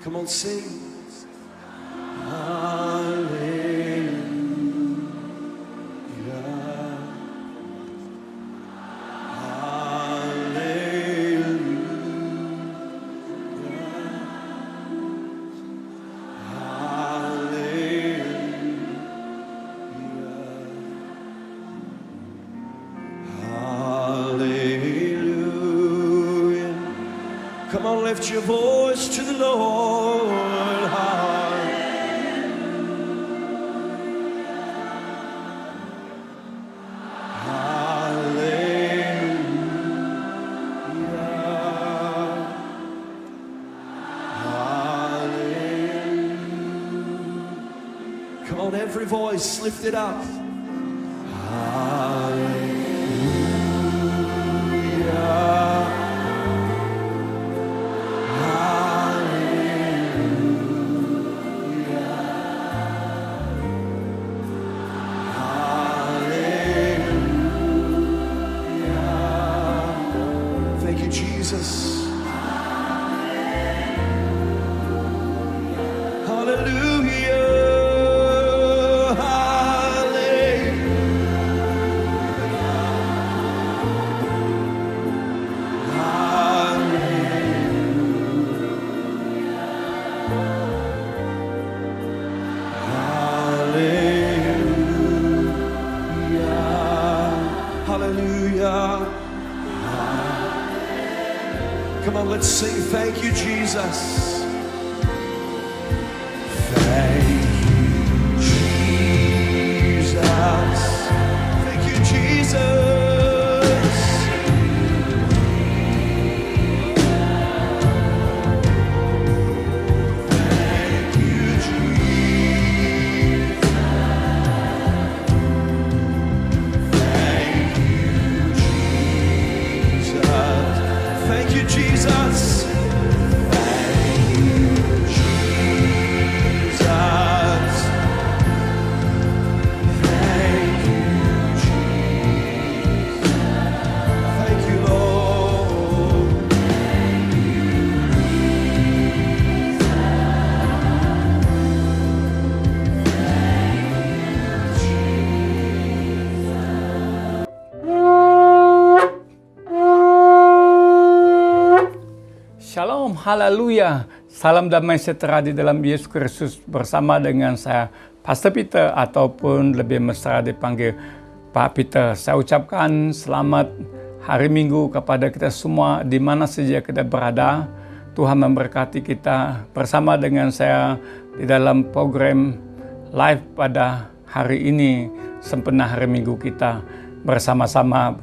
Come on, sing. Hallelujah. Hallelujah. Come on, lift your voice to the Lord. Come on, every voice, lift it up. Thank you, Jesus. Hallelujah. Hallelujah. Come on, let's sing. Thank you, Jesus. Thank you, Jesus. Thank you, Jesus. Thank you, Jesus. Thank you, Jesus. Thank you, Jesus. Shalom, haleluya. Salam damai sejahtera di dalam Yesus Kristus bersama dengan saya, Pastor Peter, ataupun lebih mesra dipanggil Pak Peter. Saya ucapkan selamat hari Minggu kepada kita semua di mana saja kita berada. Tuhan memberkati kita bersama dengan saya di dalam program live pada hari ini, sempena hari Minggu kita bersama-sama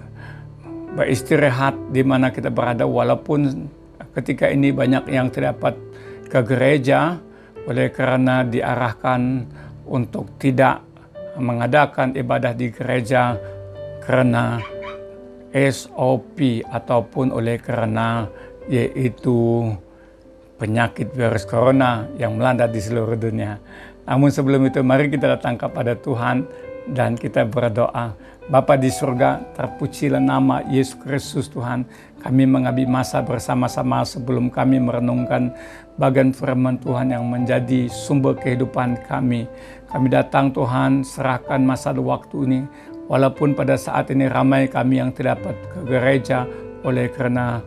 beristirahat di mana kita berada, walaupun ketika ini banyak yang tidak dapat ke gereja oleh karena diarahkan untuk tidak mengadakan ibadah di gereja karena SOP ataupun oleh karena yaitu penyakit virus corona yang melanda di seluruh dunia. Namun sebelum itu mari kita datang kepada Tuhan dan kita berdoa. Bapa di surga, terpujilah nama Yesus Kristus Tuhan. Kami mengabdi masa bersama-sama sebelum kami merenungkan bagian firman Tuhan yang menjadi sumber kehidupan kami. Kami datang Tuhan, serahkan masa waktu ini. Walaupun pada saat ini ramai kami yang tidak dapat ke gereja oleh karena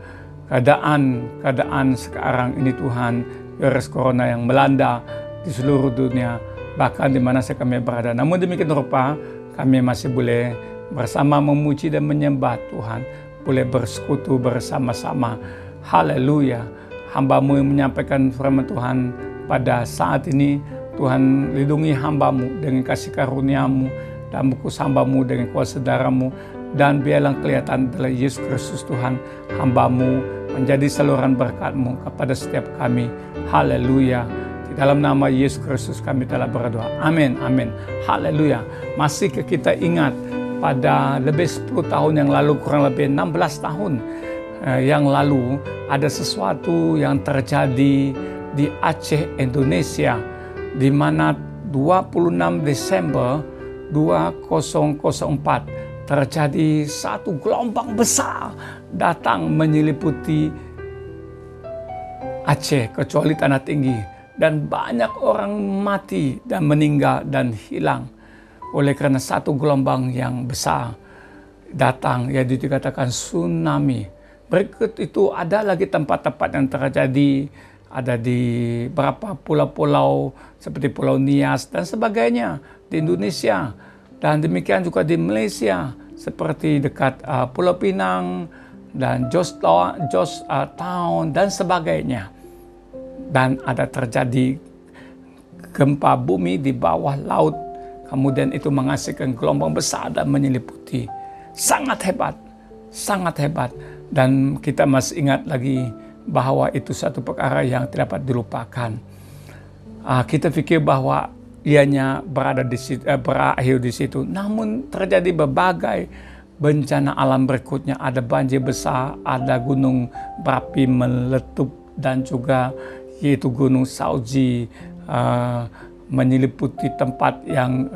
keadaan sekarang ini Tuhan, virus corona yang melanda di seluruh dunia, bahkan di mana kami berada. Namun demikian rupa, kami masih boleh bersama memuji dan menyembah Tuhan, boleh bersekutu bersama-sama. Haleluya. Hamba-Mu yang menyampaikan firman Tuhan pada saat ini, Tuhan lindungi hamba-Mu dengan kasih karunia-Mu, dan bungkus hamba-Mu dengan kuasa darah-Mu, dan biarlah kelihatan adalah Yesus Kristus Tuhan, hamba-Mu menjadi saluran berkat-Mu kepada setiap kami. Haleluya. Dalam nama Yesus Kristus kami telah berdoa. Amin, amin. Haleluya. Masih kita ingat pada lebih 10 tahun yang lalu, kurang lebih 16 tahun yang lalu, ada sesuatu yang terjadi di Aceh, Indonesia, di mana 26 Desember 2004 terjadi satu gelombang besar datang menyeliputi Aceh kecuali tanah tinggi, dan banyak orang mati dan meninggal dan hilang oleh karena satu gelombang yang besar datang, yaitu dikatakan tsunami. Berikut itu ada lagi tempat-tempat yang terjadi, ada di beberapa pulau-pulau seperti Pulau Nias dan sebagainya di Indonesia, dan demikian juga di Malaysia seperti dekat Pulau Pinang dan Jos Town dan sebagainya. Dan ada terjadi gempa bumi di bawah laut, kemudian itu menghasilkan gelombang besar dan menyeliputi. Sangat hebat, sangat hebat. Dan kita masih ingat lagi bahwa itu satu perkara yang tidak dapat dilupakan. Kita pikir bahwa ianya berakhir di situ, namun terjadi berbagai bencana alam berikutnya. Ada banjir besar, ada gunung berapi meletup, dan juga yaitu Gunung Sauji menyeliputi tempat yang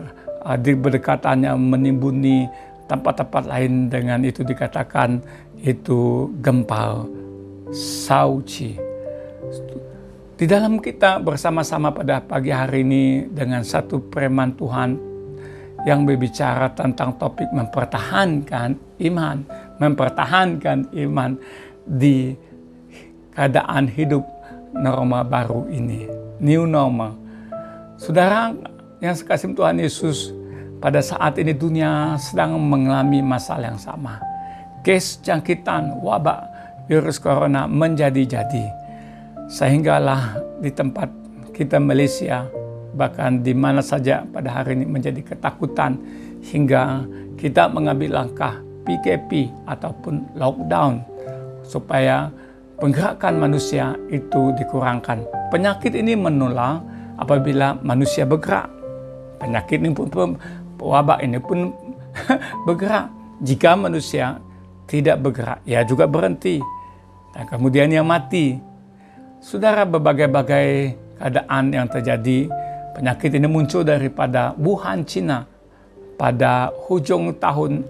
di berdekatannya menimbuni tempat-tempat lain, dengan itu dikatakan itu gempa Sauji. Di dalam kita bersama-sama pada pagi hari ini dengan satu preman Tuhan yang berbicara tentang topik mempertahankan iman di keadaan hidup norma baru ini, new normal. Saudara yang sekasih Tuhan Yesus, pada saat ini dunia sedang mengalami masalah yang sama. Kes jangkitan wabak virus corona menjadi-jadi, sehinggalah di tempat kita Malaysia, bahkan di mana saja pada hari ini menjadi ketakutan, hingga kita mengambil langkah PKP ataupun lockdown supaya penggerakan manusia itu dikurangkan. Penyakit ini menular apabila manusia bergerak. Penyakit ini pun wabak ini pun bergerak. Jika manusia tidak bergerak, ia juga berhenti. Dan kemudian ia mati. Saudara, berbagai-bagai keadaan yang terjadi. Penyakit ini muncul daripada Wuhan, China pada hujung tahun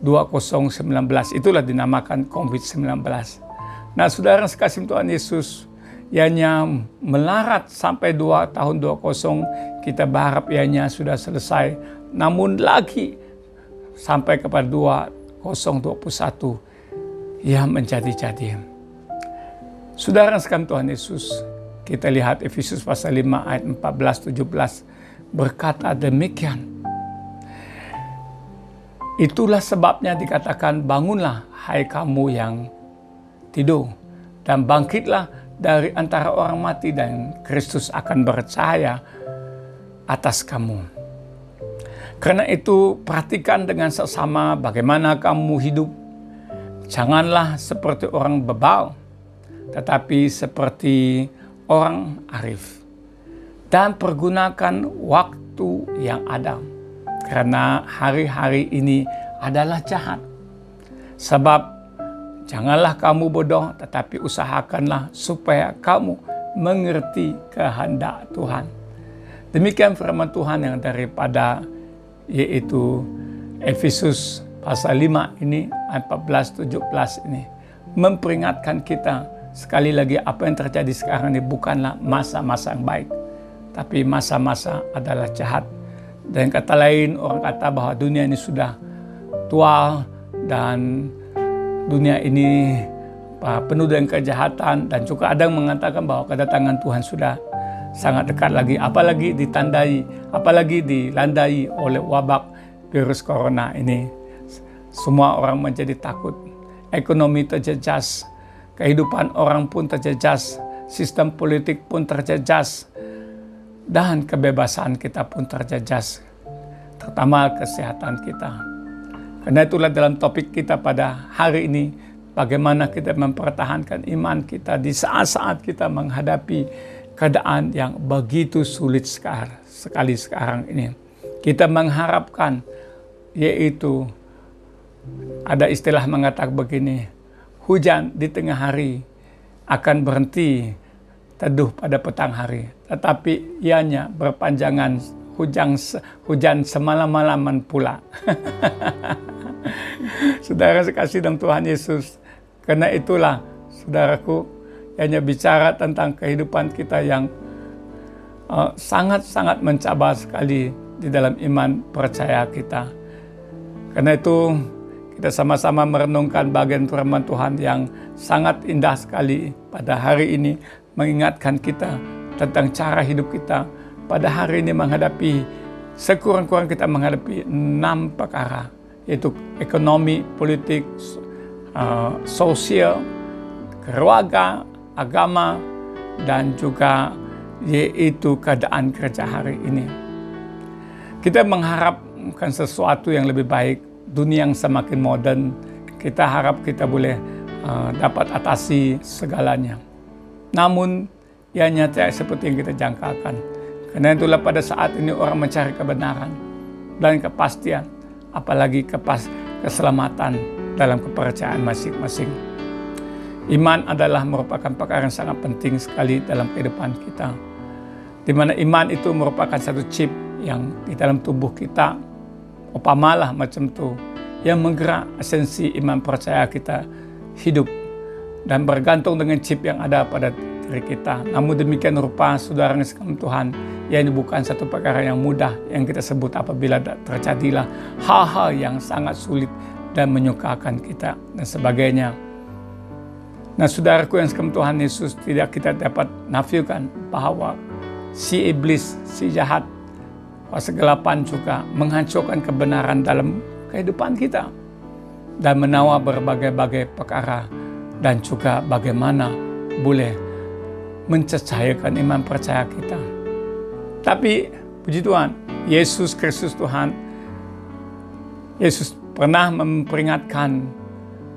2019. Itulah dinamakan COVID-19. Nah, saudara sekasih Tuhan Yesus, ianya melarat sampai 2 tahun 20, kita berharap ianya sudah selesai. Namun lagi sampai kepada 2021, ia menjadi-jadi. Saudara sekalian Tuhan Yesus, kita lihat Efesus pasal 5 ayat 14-17 berkata demikian. Itulah sebabnya dikatakan, bangunlah hai kamu yang tidur, dan bangkitlah dari antara orang mati, dan Kristus akan bercahaya atas kamu. Karena itu perhatikan dengan sesama bagaimana kamu hidup. Janganlah seperti orang bebal, tetapi seperti orang arif. Dan pergunakan waktu yang ada, karena hari-hari ini adalah jahat. Sebab janganlah kamu bodoh, tetapi usahakanlah supaya kamu mengerti kehendak Tuhan. Demikian firman Tuhan yang daripada yaitu Efesus pasal 5 ini, ayat 14-17 ini. Memperingatkan kita sekali lagi apa yang terjadi sekarang ini bukanlah masa-masa yang baik. Tapi masa-masa adalah jahat. Dan kata lain, orang kata bahwa dunia ini sudah tua dan dunia ini penuh dengan kejahatan, dan juga ada yang mengatakan bahwa kedatangan Tuhan sudah sangat dekat lagi, apalagi dilandai oleh wabak virus corona ini. Semua orang menjadi takut, ekonomi terjejas, kehidupan orang pun terjejas, sistem politik pun terjejas, dan kebebasan kita pun terjejas, terutama kesehatan kita. Karena itulah dalam topik kita pada hari ini, bagaimana kita mempertahankan iman kita di saat-saat kita menghadapi keadaan yang begitu sulit sekali sekarang ini. Kita mengharapkan, yaitu ada istilah mengatakan begini, hujan di tengah hari akan berhenti teduh pada petang hari, tetapi ianya berpanjangan hujan semalam-malaman pula. Saudara sekasih dalam Tuhan Yesus, karena itulah saudaraku, hanya bicara tentang kehidupan kita yang sangat-sangat mencabar sekali di dalam iman percaya kita. Karena itu kita sama-sama merenungkan bagian firman Tuhan yang sangat indah sekali pada hari ini, mengingatkan kita tentang cara hidup kita pada hari ini menghadapi, sekurang-kurang kita menghadapi 6 perkara, yaitu ekonomi, politik, sosial, keluarga, agama, dan juga yaitu keadaan kerja hari ini. Kita mengharapkan sesuatu yang lebih baik, dunia yang semakin modern. Kita harap kita boleh dapat atasi segalanya. Namun, ianya tidak seperti yang kita jangkakan. Karena itulah pada saat ini orang mencari kebenaran dan kepastian, apalagi keselamatan dalam kepercayaan masing-masing. Iman adalah merupakan perkara yang sangat penting sekali dalam kehidupan kita. Di mana iman itu merupakan satu chip yang di dalam tubuh kita, upamalah macam itu, yang menggerak esensi iman percaya kita hidup dan bergantung dengan chip yang ada pada diri kita. Namun demikian rupa saudara yang sekalian Tuhan, ya ini bukan satu perkara yang mudah yang kita sebut apabila terjadilah hal-hal yang sangat sulit dan menyukakan kita dan sebagainya. Nah, saudaraku yang sekalian Tuhan Yesus, tidak kita dapat nafikan bahwa si iblis, si jahat, kegelapan juga menghancurkan kebenaran dalam kehidupan kita dan menawar berbagai-bagai perkara dan juga bagaimana boleh mencecairkan iman percaya kita. Tapi puji Tuhan, Yesus Kristus Tuhan, Yesus pernah memperingatkan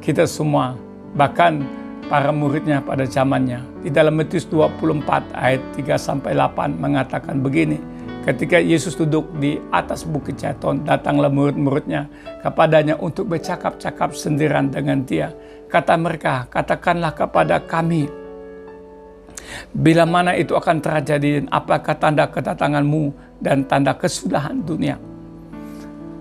kita semua, bahkan para muridnya pada zamannya. Di dalam Matius 24 ayat 3-8 mengatakan begini, ketika Yesus duduk di atas bukit Zaitun, datanglah murid-muridnya kepadanya untuk bercakap-cakap sendirian dengan dia. Kata mereka, katakanlah kepada kami, bila mana itu akan terjadi dan apakah tanda kedatanganmu dan tanda kesudahan dunia?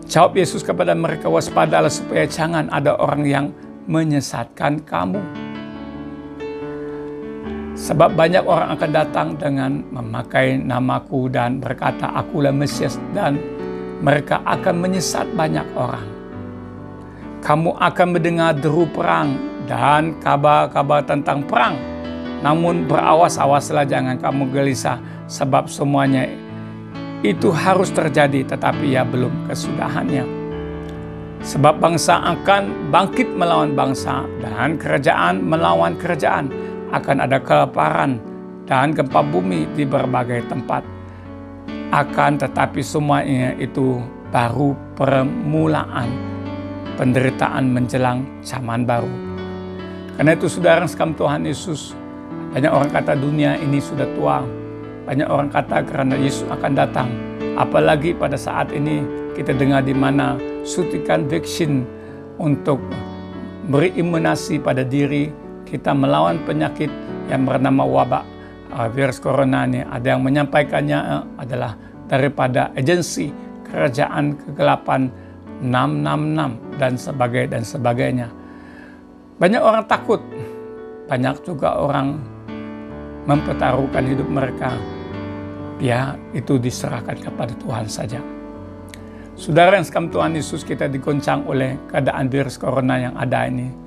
Jawab Yesus kepada mereka, waspadalah supaya jangan ada orang yang menyesatkan kamu. Sebab banyak orang akan datang dengan memakai namaku dan berkata, akulah Mesias, dan mereka akan menyesat banyak orang. Kamu akan mendengar deru perang dan kabar-kabar tentang perang. Namun berawas-awaslah, jangan kamu gelisah, sebab semuanya itu harus terjadi, tetapi ya belum kesudahannya. Sebab bangsa akan bangkit melawan bangsa dan kerajaan melawan kerajaan. Akan ada kelaparan dan gempa bumi di berbagai tempat. Akan tetapi semuanya itu baru permulaan penderitaan menjelang zaman baru. Karena itu saudara sekalian Tuhan Yesus, banyak orang kata dunia ini sudah tua. Banyak orang kata karena Yesus akan datang. Apalagi pada saat ini kita dengar di mana suntikan vaksin untuk beri imunasi pada diri kita melawan penyakit yang bernama wabak virus corona ini. Ada yang menyampaikannya adalah daripada agensi kerajaan kegelapan 666 dan sebagainya. Banyak orang takut, banyak juga orang mempertaruhkan hidup mereka. Ya, itu diserahkan kepada Tuhan saja. Saudara yang sekalian Tuhan Yesus, kita digoncang oleh keadaan virus corona yang ada ini.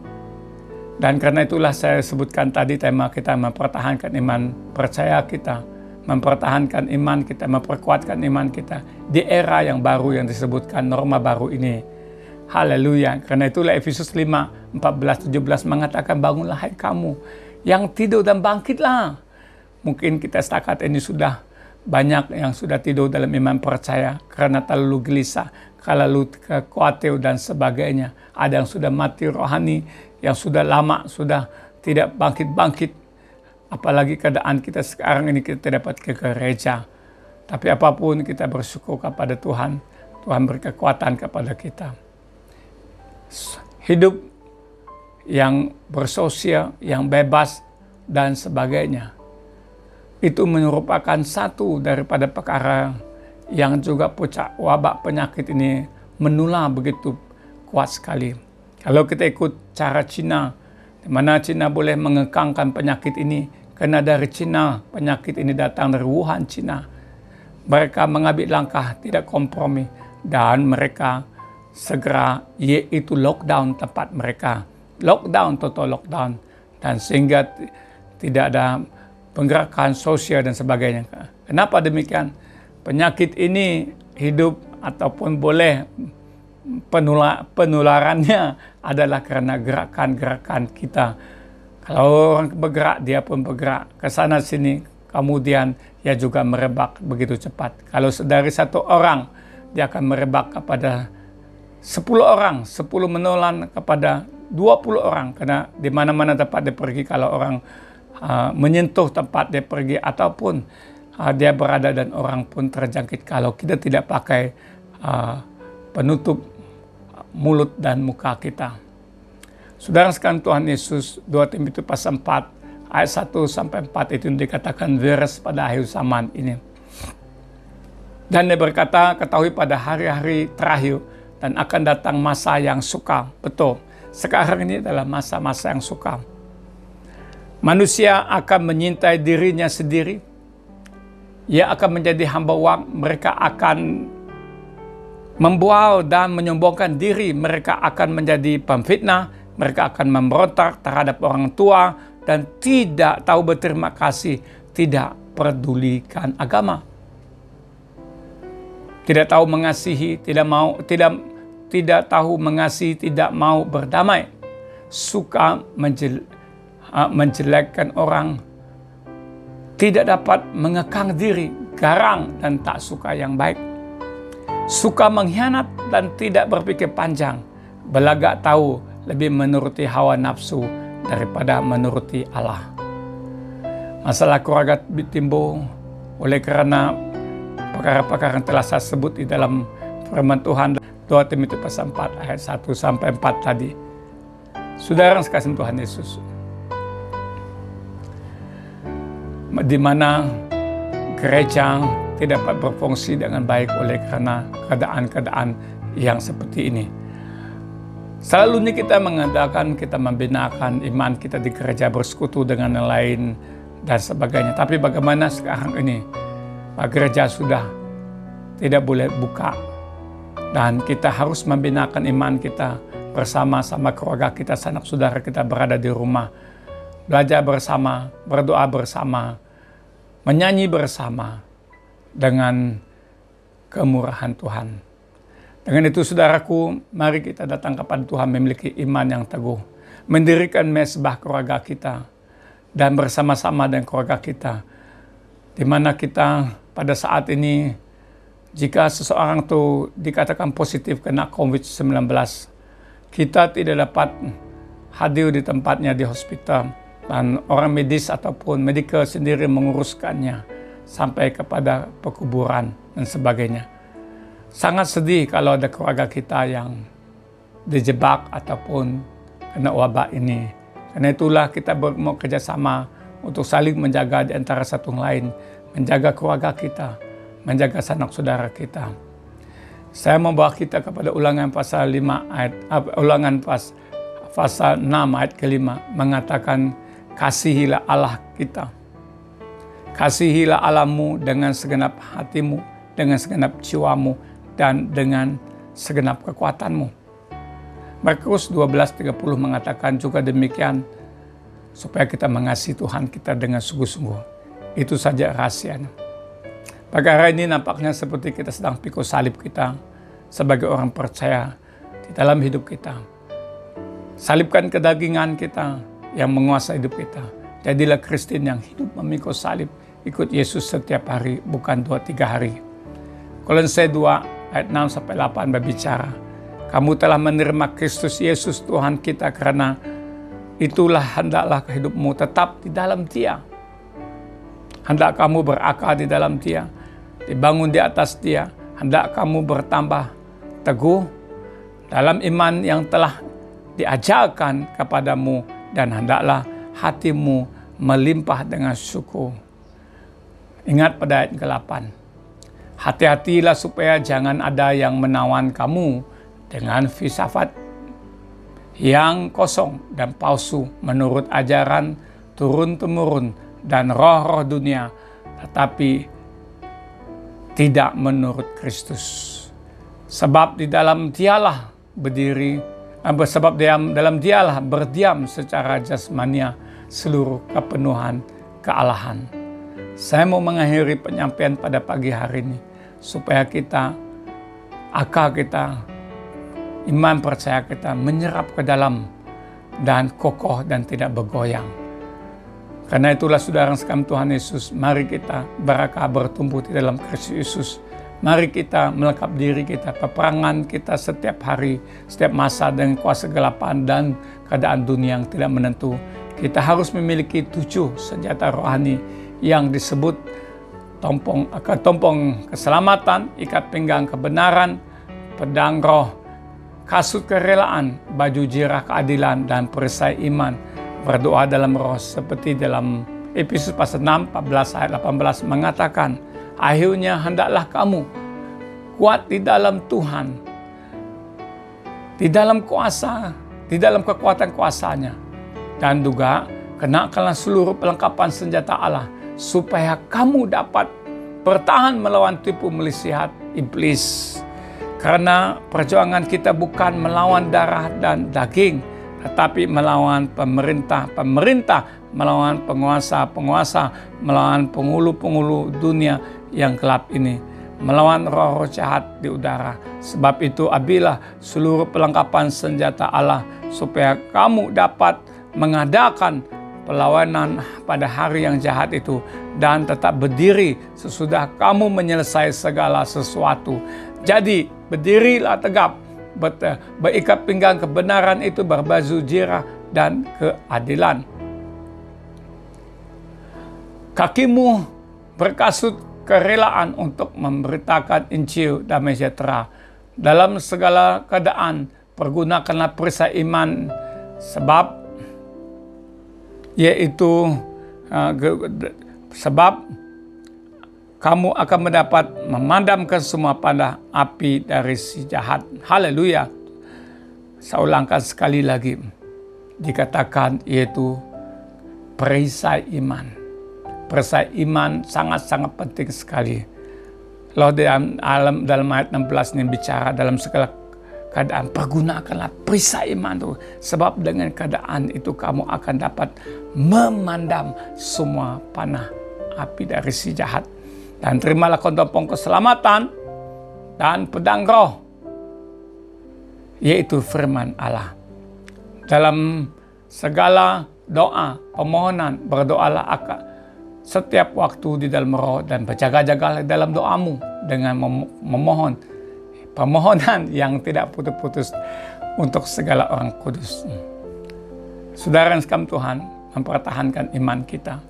Dan karena itulah saya sebutkan tadi tema kita mempertahankan iman percaya kita, mempertahankan iman kita, memperkuatkan iman kita di era yang baru yang disebutkan norma baru ini. Haleluya. Karena itulah Efesus 5, 14-17 mengatakan, bangunlah hai kamu yang tidur dan bangkitlah. Mungkin kita setakat ini sudah banyak yang sudah tidur dalam iman percaya karena terlalu gelisah, terlalu khawatir dan sebagainya. Ada yang sudah mati rohani, yang sudah lama sudah tidak bangkit-bangkit. Apalagi keadaan kita sekarang ini, kita tidak dapat ke gereja. Tapi apapun kita bersyukur kepada Tuhan. Tuhan beri kekuatan kepada kita. Hidup yang bersosial, yang bebas dan sebagainya. Itu merupakan satu daripada perkara yang juga wabak penyakit ini menular begitu kuat sekali. Kalau kita ikut cara Cina di mana Cina boleh mengekangkan penyakit ini, karena dari Cina penyakit ini datang dari Wuhan, Cina. Mereka mengambil langkah tidak kompromi dan mereka segera yaitu lockdown tempat mereka. Lockdown, total lockdown. Dan sehingga tidak ada penggerakan sosial dan sebagainya. Kenapa demikian? Penyakit ini hidup ataupun boleh penularannya adalah karena gerakan-gerakan kita. Kalau orang bergerak, dia pun bergerak ke sana sini, kemudian ia juga merebak begitu cepat. Kalau dari satu orang, dia akan merebak kepada 10 orang, 10 menular kepada 20 orang. Karena di mana-mana tempat dia pergi, kalau orang menyentuh tempat dia pergi ataupun dia berada dan orang pun terjangkit kalau kita tidak pakai penutup mulut dan muka kita. Saudara sekalian Tuhan Yesus, 2 Timotius pasal 4 ayat 1 sampai 4 itu dikatakan beres pada akhir zaman ini. Dan dia berkata, ketahui pada hari-hari terakhir dan akan datang masa yang sukar. Betul, sekarang ini adalah masa-masa yang sukar. Manusia akan menyintai dirinya sendiri. Ia akan menjadi hamba uang. Mereka akan membual dan menyombongkan diri. Mereka akan menjadi pemfitnah. Mereka akan memberontak terhadap orang tua dan tidak tahu berterima kasih, tidak pedulikan agama. Tidak tahu mengasihi, tidak tahu mengasihi, tidak mau berdamai. Suka menjelekkan orang, tidak dapat mengekang diri, garang dan tak suka yang baik. Suka mengkhianat dan tidak berpikir panjang, belagak tahu lebih menuruti hawa nafsu daripada menuruti Allah. Masalah keluarga timbul oleh karena perkara-perkara yang telah saya sebut di dalam firman Tuhan 2 Timotius pasal 4 ayat 1 sampai 4 tadi. Saudara yang sekasihi Tuhan Yesus, di mana gereja tidak dapat berfungsi dengan baik oleh karena keadaan-keadaan yang seperti ini. Selalunya kita mengadakan, kita membinakan iman kita di gereja, bersekutu dengan yang lain dan sebagainya. Tapi bagaimana sekarang ini? Gereja sudah tidak boleh buka dan kita harus membinakan iman kita bersama-sama keluarga kita, sanak saudara kita berada di rumah. Belajar bersama, berdoa bersama, menyanyi bersama dengan kemurahan Tuhan. Dengan itu saudaraku, mari kita datang kepada Tuhan memiliki iman yang teguh. Mendirikan mezbah keluarga kita dan bersama-sama dengan keluarga kita. Di mana kita pada saat ini, jika seseorang itu dikatakan positif kena COVID-19, kita tidak dapat hadir di tempatnya di hospital. Dan orang medis ataupun medical sendiri menguruskannya sampai kepada pekuburan dan sebagainya. Sangat sedih kalau ada keluarga kita yang dijebak ataupun kena wabak ini. Karena itulah kita mau kerjasama untuk saling menjaga di antara satu lain, menjaga keluarga kita, menjaga sanak saudara kita. Saya membawa kita kepada Ulangan pasal 5 ayat pasal 6 ayat ke-5 mengatakan, kasihilah Allah kita. Kasihilah Allahmu dengan segenap hatimu, dengan segenap jiwamu, dan dengan segenap kekuatanmu. Markus 12:30 mengatakan juga demikian, supaya kita mengasihi Tuhan kita dengan sungguh-sungguh. Itu saja rahasianya. Perkara ini nampaknya seperti kita sedang pikul salib kita sebagai orang percaya di dalam hidup kita. Salibkan kedagingan kita yang menguasai hidup kita. Jadilah Kristen yang hidup memikul salib, ikut Yesus setiap hari, bukan 2-3 hari. Kolose 2 ayat 6 sampai 8 berbicara, kamu telah menerima Kristus Yesus Tuhan kita, karena itulah hendaklah hidupmu tetap di dalam Dia. Hendak kamu berakar di dalam Dia, dibangun di atas Dia. Hendak kamu bertambah teguh dalam iman yang telah diajarkan kepadamu, dan hendaklah hatimu melimpah dengan syukur. Ingat pada ayat ke-8. Hati-hatilah supaya jangan ada yang menawan kamu dengan filsafat yang kosong dan palsu menurut ajaran turun-temurun dan roh-roh dunia, tetapi tidak menurut Kristus. Sebab di dalam dialah dalam dialah berdiam secara jasmania seluruh kepenuhan kealahan. Saya mau mengakhiri penyampaian pada pagi hari ini supaya akal kita, iman percaya kita menyerap ke dalam dan kokoh dan tidak bergoyang. Karena itulah saudara sekalian Tuhan Yesus, mari kita berakar bertumbuh di dalam Kristus Yesus. Mari kita melengkap diri kita, peperangan kita setiap hari, setiap masa dengan kuasa kegelapan dan keadaan dunia yang tidak menentu. Kita harus memiliki 7 senjata rohani yang disebut tompong keselamatan, ikat pinggang kebenaran, pedang roh, kasut kerelaan, baju jirah keadilan, dan perisai iman. Berdoa dalam roh seperti dalam Efesus pasal 6, 14 ayat 18 mengatakan, akhirnya hendaklah kamu kuat di dalam Tuhan, di dalam kuasa, di dalam kekuatan kuasanya, dan juga kenakanlah seluruh perlengkapan senjata Allah, supaya kamu dapat bertahan melawan tipu melisihat iblis. Karena perjuangan kita bukan melawan darah dan daging, tetapi melawan pemerintah, melawan penguasa, melawan penghulu dunia yang gelap ini, melawan roh-roh jahat di udara. Sebab itu ambillah seluruh perlengkapan senjata Allah, supaya kamu dapat mengadakan perlawanan pada hari yang jahat itu, dan tetap berdiri sesudah kamu menyelesaikan segala sesuatu. Jadi berdirilah tegap, berikat pinggang kebenaran itu, berbaju jirah dan keadilan. Kakimu berkasut kerelaan untuk memberitakan Injil damai sejahtera. Dalam segala keadaan pergunakanlah perisai iman, sebab kamu akan mendapat memadamkan semua panah api dari si jahat. Haleluya. Saya ulangkan sekali lagi, dikatakan yaitu perisai iman. Perisai iman sangat-sangat penting sekali. Lalu dalam ayat 16 ini bicara dalam segala keadaan pergunakanlah perisai iman itu, sebab dengan keadaan itu kamu akan dapat memandang semua panah api dari si jahat. Dan terimalah tompong keselamatan dan pedang roh, yaitu firman Allah. Dalam segala doa, permohonan, berdoalah setiap waktu di dalam roh, dan berjaga-jagalah dalam doamu dengan memohon permohonan yang tidak putus-putus untuk segala orang kudus. Saudara yang sekalian Tuhan, mempertahankan iman kita.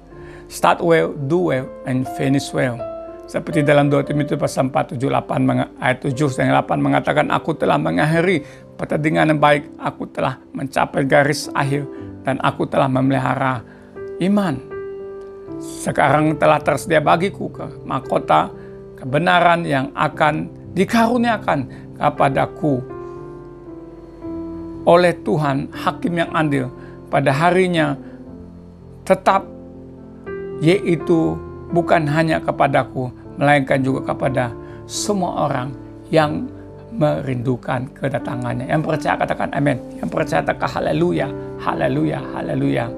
Start well, do well, and finish well. Seperti dalam 2 Timotius pasal 4, 7, 8, ayat 7 dan 8 mengatakan, aku telah mengakhiri pertandingan yang baik, aku telah mencapai garis akhir, dan aku telah memelihara iman. Sekarang telah tersedia bagiku mahkota kebenaran yang akan dikaruniakan kepadaku oleh Tuhan, Hakim yang adil, pada harinya tetap, yaitu bukan hanya kepadaku, melainkan juga kepada semua orang yang merindukan kedatangannya. Yang percaya katakan amin. Yang percaya katakan haleluya, haleluya, haleluya.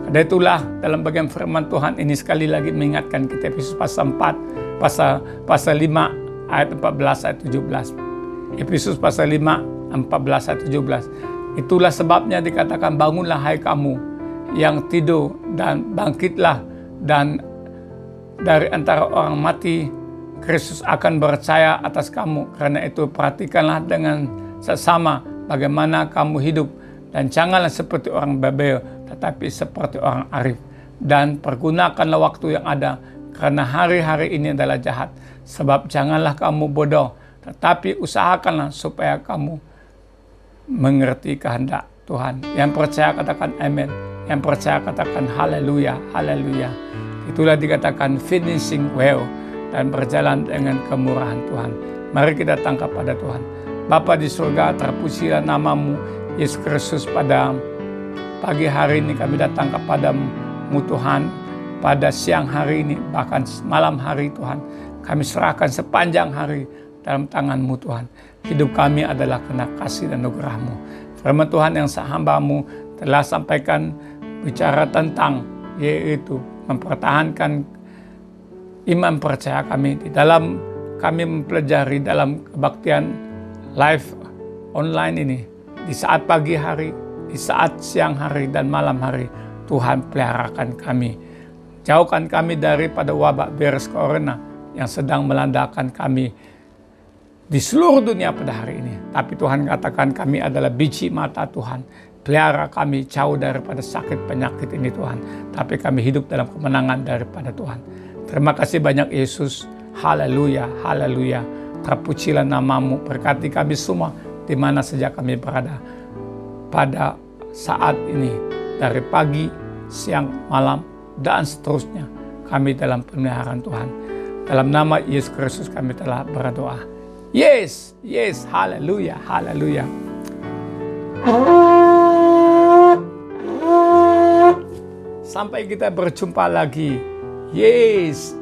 Karena itulah dalam bagian firman Tuhan ini sekali lagi mengingatkan kita, Efesus pasal 4, pasal 5 ayat 14 ayat 17. Efesus pasal 5 14 ayat 17. Itulah sebabnya dikatakan, bangunlah hai kamu yang tidur, dan bangkitlah, dan dari antara orang mati Kristus akan percaya atas kamu. Karena itu perhatikanlah dengan sesama bagaimana kamu hidup, dan janganlah seperti orang Babel, tetapi seperti orang arif. Dan pergunakanlah waktu yang ada, karena hari-hari ini adalah jahat. Sebab janganlah kamu bodoh, tetapi usahakanlah supaya kamu mengerti kehendak Tuhan. Yang percaya katakan amin. Yang percaya katakan haleluya, haleluya. Itulah dikatakan finishing well, dan berjalan dengan kemurahan Tuhan. Mari kita tangkap pada Tuhan. Bapa di surga, terpujilah namamu Yesus Kristus, pada pagi hari ini kami datang kepada-Mu Tuhan. Pada siang hari ini, bahkan malam hari Tuhan, kami serahkan sepanjang hari dalam tangan-Mu Tuhan. Hidup kami adalah karena kasih dan anugerah-Mu. Firman Tuhan yang hamba-Mu telah sampaikan bicara tentang, yaitu mempertahankan iman percaya kami di dalam kami mempelajari dalam kebaktian live online ini. Di saat pagi hari, di saat siang hari dan malam hari, Tuhan peliharakan kami. Jauhkan kami daripada wabak virus corona yang sedang melandakan kami di seluruh dunia pada hari ini. Tapi Tuhan katakan kami adalah biji mata Tuhan. Pelihara kami jauh daripada sakit penyakit ini Tuhan. Tapi kami hidup dalam kemenangan daripada Tuhan. Terima kasih banyak Yesus. Haleluya, haleluya. Terpujilah nama-Mu. Berkati kami semua di mana saja kami berada pada saat ini. Dari pagi, siang, malam, dan seterusnya. Kami dalam pemeliharaan Tuhan. Dalam nama Yesus Kristus kami telah berdoa. Yes, yes, haleluya, haleluya. Sampai kita berjumpa lagi. Yes.